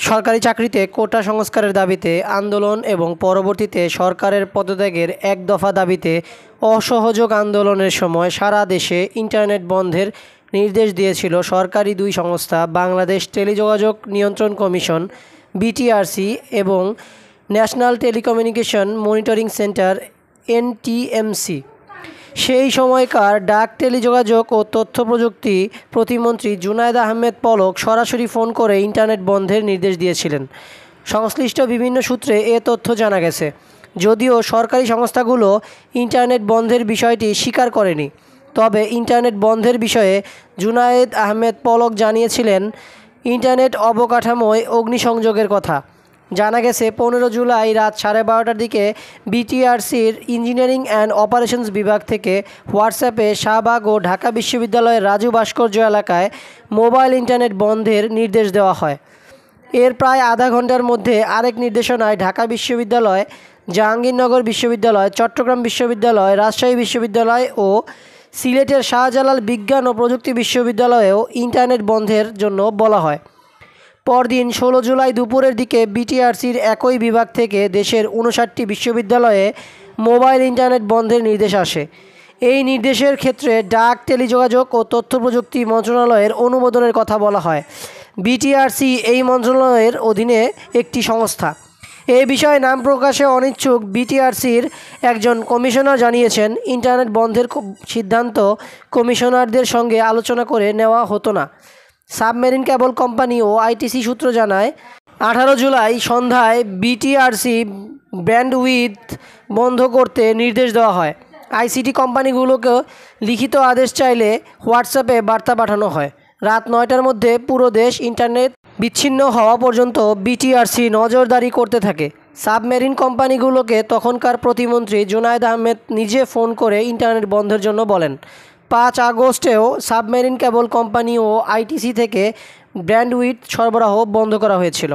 সরকারি চাকরিতে কোটা সংস্কারের দাবিতে আন্দোলন এবং পরবর্তীতে সরকারের পদত্যাগের এক দফা দাবিতে অসহযোগ আন্দোলনের সময় সারা দেশে ইন্টারনেট বন্ধের নির্দেশ দিয়েছিল সরকারি দুই সংস্থা বাংলাদেশ টেলিযোগাযোগ নিয়ন্ত্রণ কমিশন বিটিআরসি এবং national telecommunication monitoring centre NTMC. সেই সময়কার ডাক টেলিযোগাযোগ ও তথ্য প্রযুক্তি প্রতিমন্ত্রী জুনায়েদ আহমেদ পলক সরাসরি ফোন করে ইন্টারনেট বন্ধের নির্দেশ দিয়েছিলেন। সংশ্লিষ্ট বিভিন্ন সূত্রে এ তথ্য জানা গেছে। যদিও সরকারি সংস্থাগুলো ইন্টারনেট বন্ধের বিষয়টি স্বীকার করেনি, তবে ইন্টারনেট বন্ধের বিষয়ে জুনায়েদ আহমেদ পলক জানিয়েছিলেন ইন্টারনেট অবকাঠামোয় অগ্নিসংযোগের কথা। জানা গেছে 15 জুলাই রাত 12:30টার দিকে বিটিআরসির ইঞ্জিনিয়ারিং অ্যান্ড অপারেশনস বিভাগ থেকে হোয়াটসঅ্যাপে শাহবাগ ও ঢাকা বিশ্ববিদ্যালয়ের রাজু ভাস্কর্য এলাকায় মোবাইল ইন্টারনেট বন্ধের নির্দেশ দেওয়া হয়। এর প্রায় আধা ঘন্টার মধ্যে আরেক নির্দেশনায় ঢাকা বিশ্ববিদ্যালয়, জাহাঙ্গীরনগর বিশ্ববিদ্যালয়, চট্টগ্রাম বিশ্ববিদ্যালয়, রাজশাহী বিশ্ববিদ্যালয় ও সিলেটের শাহজালাল বিজ্ঞান ও প্রযুক্তি বিশ্ববিদ্যালয়েও ইন্টারনেট বন্ধের জন্য বলা হয়। পরদিন 16 জুলাই দুপুরের দিকে বিটিআরসির একই বিভাগ থেকে দেশের 59টি বিশ্ববিদ্যালয়ে মোবাইল ইন্টারনেট বন্ধের নির্দেশ আসে। এই নির্দেশের ক্ষেত্রে ডাক টেলিযোগাযোগ ও তথ্য প্রযুক্তি মন্ত্রণালয়ের অনুমোদনের কথা বলা হয়। বিটিআরসি এই মন্ত্রণালয়ের অধীনে একটি সংস্থা। এ বিষয়ে নাম প্রকাশে অনিচ্ছুক বিটিআরসির একজন কমিশনার জানিয়েছেন, ইন্টারনেট বন্ধের সিদ্ধান্ত কমিশনারদের সঙ্গে আলোচনা করে নেওয়া হতো না। সাবমেরিন কেবল কোম্পানি ও আইটিসি সূত্র জানায়, 18 জুলাই সন্ধ্যায় বিটিআরসি ব্যান্ডউইথ বন্ধ করতে নির্দেশ দেওয়া হয়। আইসিটি কোম্পানিগুলোকে লিখিত আদেশ চাইলে হোয়াটসঅ্যাপে বার্তা পাঠানো হয়। রাত 9টার মধ্যে পুরো দেশ ইন্টারনেট বিচ্ছিন্ন হওয়া পর্যন্ত বিটিআরসি নজরদারি করতে থাকে। সাবমেরিন কোম্পানিগুলোকে তখনকার প্রতিমন্ত্রী জুনায়েদ আহমেদ নিজে ফোন করে ইন্টারনেট বন্ধের জন্য বলেন। 5 আগস্টেও সাবমেরিন কেবল কোম্পানি ও আইটিসি থেকে ব্যান্ডউইথ সরবরাহ বন্ধ করা হয়েছিল।